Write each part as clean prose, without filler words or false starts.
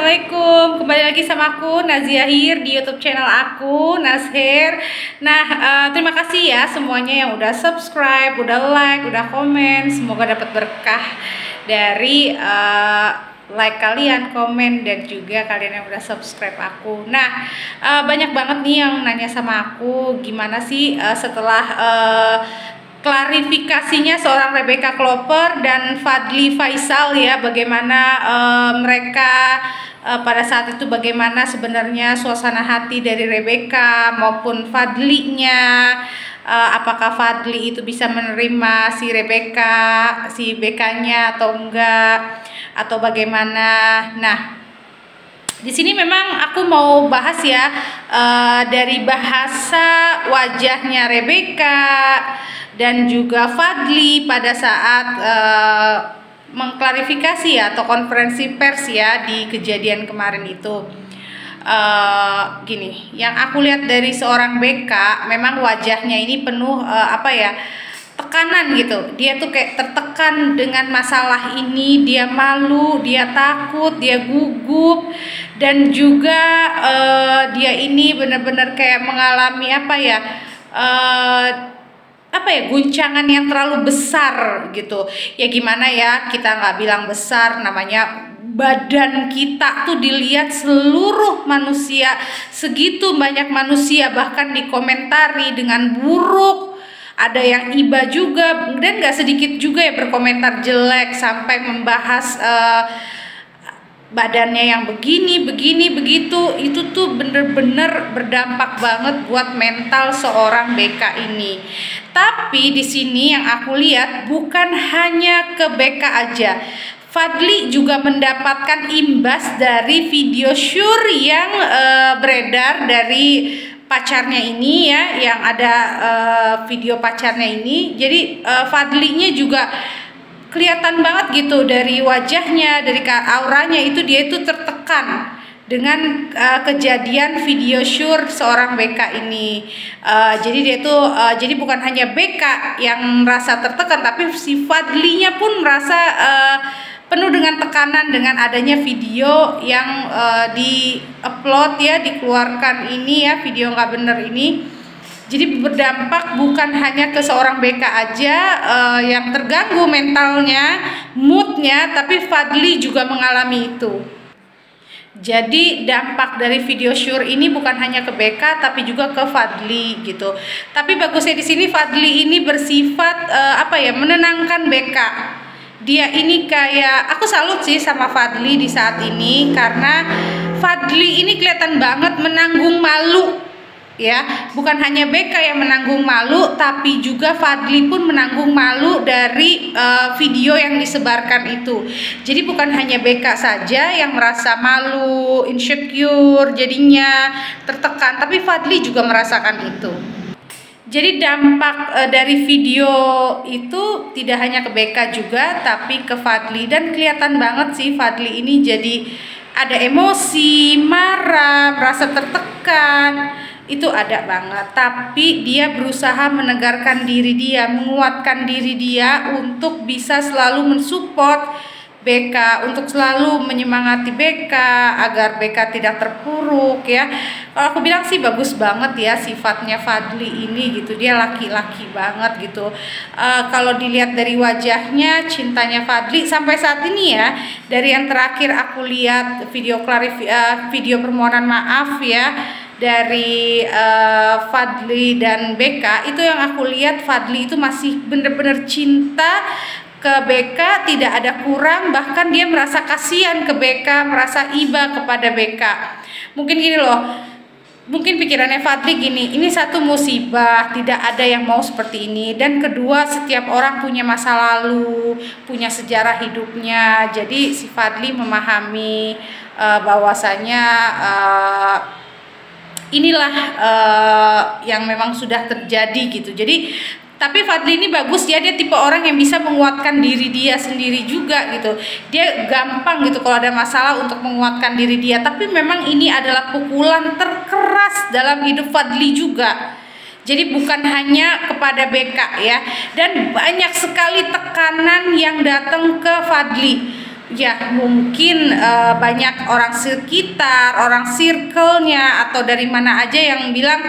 Assalamualaikum, kembali lagi sama aku Nazia Hir di YouTube channel aku Nazhir. Nah, terima kasih ya semuanya yang udah subscribe, udah like, udah komen. Semoga dapat berkah dari like kalian, komen, dan juga kalian yang udah subscribe aku. Nah, banyak banget nih yang nanya sama aku gimana sih setelah klarifikasinya seorang Rebecca Klopper dan Fadly Faisal ya, bagaimana mereka pada saat itu, bagaimana sebenarnya suasana hati dari Rebecca maupun Fadly-nya, apakah Fadly itu bisa menerima si Rebecca, si Becca-nya atau enggak, atau bagaimana. Nah, di sini memang aku mau bahas ya dari bahasa wajahnya Rebecca dan juga Fadly pada saat mengklarifikasi ya, atau konferensi pers ya di kejadian kemarin itu. Gini, yang aku lihat dari seorang Becca, memang wajahnya ini penuh tekanan gitu. Dia tuh kayak tertekan dengan masalah ini, dia malu, dia takut, dia gugup, dan juga dia ini benar-benar kayak mengalami guncangan yang terlalu besar gitu. Ya gimana ya, kita nggak bilang besar, namanya badan kita tuh dilihat seluruh manusia, segitu banyak manusia, bahkan dikomentari dengan buruk. Ada yang iba juga, dan gak sedikit juga ya berkomentar jelek sampai membahas badannya yang begini begitu. Itu tuh bener-bener berdampak banget buat mental seorang Becca ini. Tapi di sini yang aku lihat bukan hanya ke Becca aja, Fadly juga mendapatkan imbas dari video syur yang beredar dari pacarnya ini ya, yang ada video pacarnya ini. Jadi Fadly-nya juga kelihatan banget gitu dari wajahnya, dari auranya itu, dia itu tertekan dengan kejadian video syur seorang Becca ini. Jadi dia tuh jadi bukan hanya Becca yang merasa tertekan, tapi si Fadly-nya pun merasa penuh dengan tekanan dengan adanya video yang di-upload ya, dikeluarkan ini ya, video nggak bener ini. Jadi berdampak bukan hanya ke seorang Becca aja yang terganggu mentalnya, moodnya, tapi Fadly juga mengalami itu. Jadi dampak dari video syur ini bukan hanya ke Becca tapi juga ke Fadly gitu. Tapi bagusnya di sini Fadly ini bersifat menenangkan Becca. Dia ini kayak, aku salut sih sama Fadly di saat ini, karena Fadly ini kelihatan banget menanggung malu ya. Bukan hanya Becca yang menanggung malu, tapi juga Fadly pun menanggung malu dari video yang disebarkan itu. Jadi bukan hanya Becca saja yang merasa malu, insecure, jadinya tertekan, tapi Fadly juga merasakan itu. Jadi dampak dari video itu tidak hanya ke Becca juga, tapi ke Fadly. Dan kelihatan banget sih Fadly ini jadi ada emosi, marah, merasa tertekan, itu ada banget. Tapi dia berusaha menegarkan diri dia, menguatkan diri dia untuk bisa selalu mensupport Becca, untuk selalu menyemangati Becca agar Becca tidak terpuruk ya. Kalau aku bilang sih bagus banget ya sifatnya Fadly ini gitu. Dia laki-laki banget gitu. Kalau dilihat dari wajahnya, cintanya Fadly sampai saat ini ya, dari yang terakhir aku lihat video permohonan maaf ya dari Fadly dan Becca, itu yang aku lihat Fadly itu masih bener-bener cinta ke Becca, tidak ada kurang, bahkan dia merasa kasihan ke Becca, merasa iba kepada Becca. Mungkin gini loh, mungkin pikirannya Fadly gini, ini satu musibah, tidak ada yang mau seperti ini, dan kedua setiap orang punya masa lalu, punya sejarah hidupnya. Jadi si Fadly memahami bahwasanya inilah yang memang sudah terjadi gitu. Jadi tapi Fadly ini bagus ya, dia tipe orang yang bisa menguatkan diri dia sendiri juga gitu. Dia gampang gitu kalau ada masalah untuk menguatkan diri dia. Tapi memang ini adalah pukulan terkeras dalam hidup Fadly juga. Jadi bukan hanya kepada Becca ya, dan banyak sekali tekanan yang datang ke Fadly. ya mungkin banyak orang sekitar, orang circle-nya atau dari mana aja yang bilang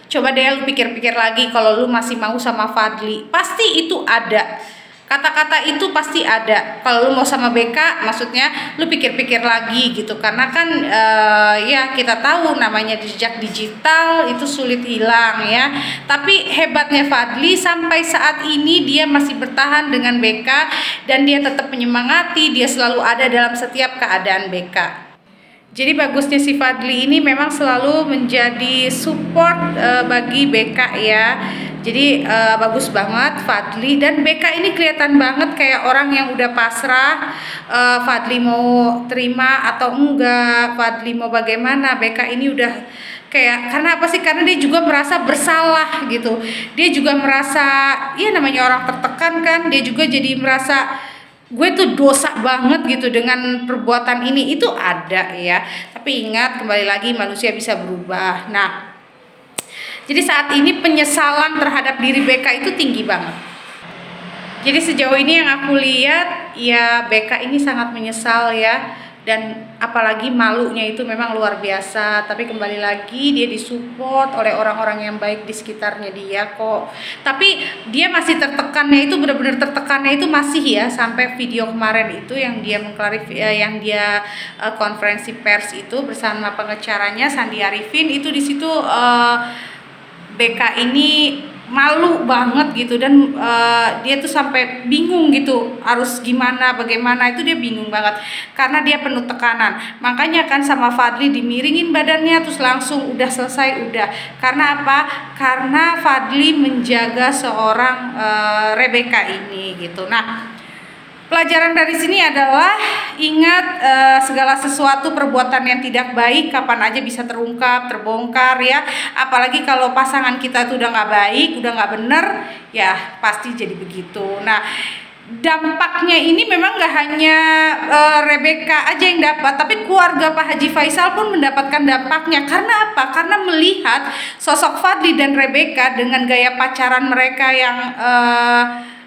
coba deh lu pikir-pikir lagi kalau lu masih mau sama Fadly. Pasti itu ada. Kata-kata itu pasti ada. Kalau lu mau sama BK, maksudnya lu pikir-pikir lagi gitu. Karena kan ya kita tahu namanya jejak digital itu sulit hilang ya. Tapi hebatnya Fadly sampai saat ini dia masih bertahan dengan BK dan dia tetap menyemangati, dia selalu ada dalam setiap keadaan BK. Jadi bagusnya si Fadly ini memang selalu menjadi support bagi BK ya. Jadi bagus banget Fadly, dan BK ini kelihatan banget kayak orang yang udah pasrah. Fadly mau terima atau enggak, Fadly mau bagaimana, BK ini udah kayak, karena apa sih? Karena dia juga merasa bersalah gitu. Dia juga merasa, ya namanya orang tertekan kan, dia juga jadi merasa gue tuh dosa banget gitu dengan perbuatan ini. Itu ada ya. Tapi ingat, kembali lagi manusia bisa berubah. Nah, jadi saat ini penyesalan terhadap diri BK itu tinggi banget. Jadi sejauh ini yang aku lihat ya BK ini sangat menyesal ya, dan apalagi malunya itu memang luar biasa. Tapi kembali lagi dia disupport oleh orang-orang yang baik di sekitarnya dia kok. Tapi dia masih tertekannya itu, benar-benar tertekannya itu masih ya, sampai video kemarin itu yang dia konferensi pers itu bersama pengacaranya Sandi Arifin itu. Di situ BK ini malu banget gitu, dan dia tuh sampai bingung gitu harus gimana, bagaimana, itu dia bingung banget karena dia penuh tekanan. Makanya kan sama Fadly dimiringin badannya terus langsung udah selesai udah. Karena apa? Karena Fadly menjaga seorang Rebecca ini gitu. Nah, pelajaran dari sini adalah ingat segala sesuatu perbuatan yang tidak baik kapan aja bisa terungkap, terbongkar ya. Apalagi kalau pasangan kita tuh udah nggak baik, udah nggak bener, ya pasti jadi begitu. Nah, dampaknya ini memang nggak hanya Rebecca aja yang dapat, tapi keluarga Pak Haji Faisal pun mendapatkan dampaknya. Karena apa? Karena melihat sosok Fadly dan Rebecca dengan gaya pacaran mereka yang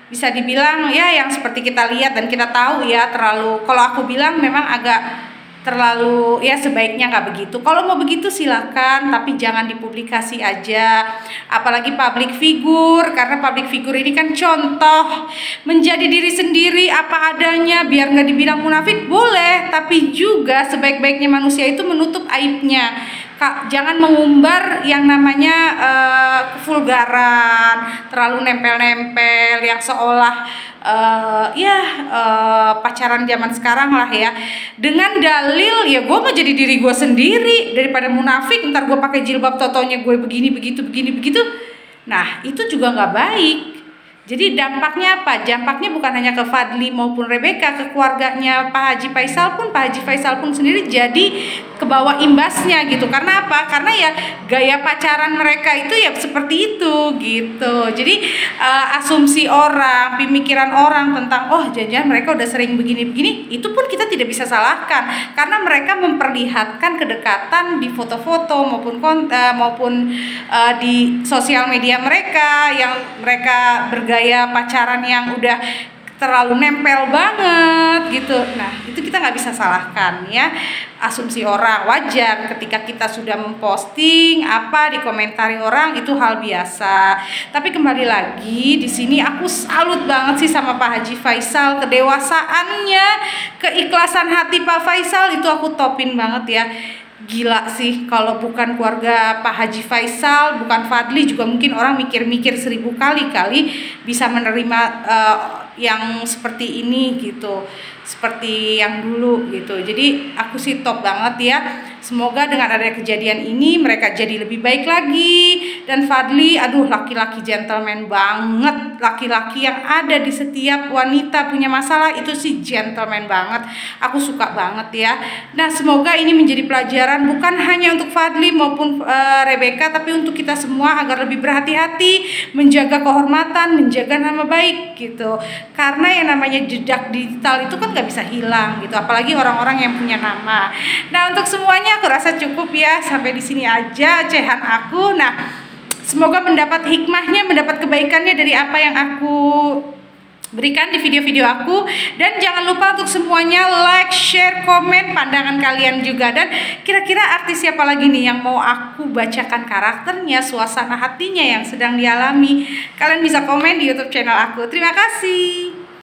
bisa dibilang ya yang seperti kita lihat dan kita tahu ya, terlalu, kalau aku bilang memang agak terlalu ya, sebaiknya nggak begitu. Kalau mau begitu silakan, tapi jangan dipublikasi aja, apalagi public figure. Karena public figure ini kan contoh menjadi diri sendiri apa adanya, biar nggak dibilang munafik boleh, tapi juga sebaik-baiknya manusia itu menutup aibnya. Kak, jangan mengumbar yang namanya kevulgaran, terlalu nempel-nempel yang seolah pacaran zaman sekarang lah ya, dengan dalil ya gue mau jadi diri gue sendiri daripada munafik ntar gue pakai jilbab totonya gue begini begitu. Nah, itu juga nggak baik. Jadi dampaknya apa? Dampaknya bukan hanya ke Fadly maupun Rebecca, ke keluarganya Pak Haji Faisal pun, Pak Haji Faisal pun sendiri jadi kebawa imbasnya gitu. Karena apa? Karena ya gaya pacaran mereka itu ya seperti itu gitu. Jadi asumsi orang, pemikiran orang tentang oh jangan-jangan mereka udah sering begini-begini, itu pun kita tidak bisa salahkan karena mereka memperlihatkan kedekatan di foto-foto maupun di sosial media mereka, yang mereka bergaya pacaran yang udah terlalu nempel banget gitu. Nah, itu kita nggak bisa salahkan ya, asumsi orang. Wajar ketika kita sudah memposting apa, dikomentari orang, itu hal biasa. Tapi kembali lagi di sini aku salut banget sih sama Pak Haji Faisal, kedewasaannya, keikhlasan hati Pak Faisal itu aku topin banget ya. Gila sih, kalau bukan keluarga Pak Haji Faisal, bukan Fadly, juga mungkin orang mikir-mikir 1000 kali bisa menerima yang seperti ini gitu, seperti yang dulu gitu. Jadi aku sih top banget ya. Semoga dengan adanya kejadian ini mereka jadi lebih baik lagi. Dan Fadly, aduh, laki-laki gentleman banget, laki-laki yang ada di setiap wanita punya masalah itu sih gentleman banget. Aku suka banget ya. Nah, semoga ini menjadi pelajaran bukan hanya untuk Fadly maupun Rebecca, tapi untuk kita semua agar lebih berhati-hati, menjaga kehormatan, menjaga nama baik gitu. Karena yang namanya jejak digital itu kan gak bisa hilang gitu, apalagi orang-orang yang punya nama. Nah, untuk semuanya aku rasa cukup ya, sampai di sini aja ocehan aku. Nah, semoga mendapat hikmahnya, mendapat kebaikannya dari apa yang aku berikan di video-video aku. Dan jangan lupa untuk semuanya like, share, komen pandangan kalian juga. Dan kira-kira artis siapa lagi nih yang mau aku bacakan karakternya, suasana hatinya yang sedang dialami? Kalian bisa komen di YouTube channel aku. Terima kasih.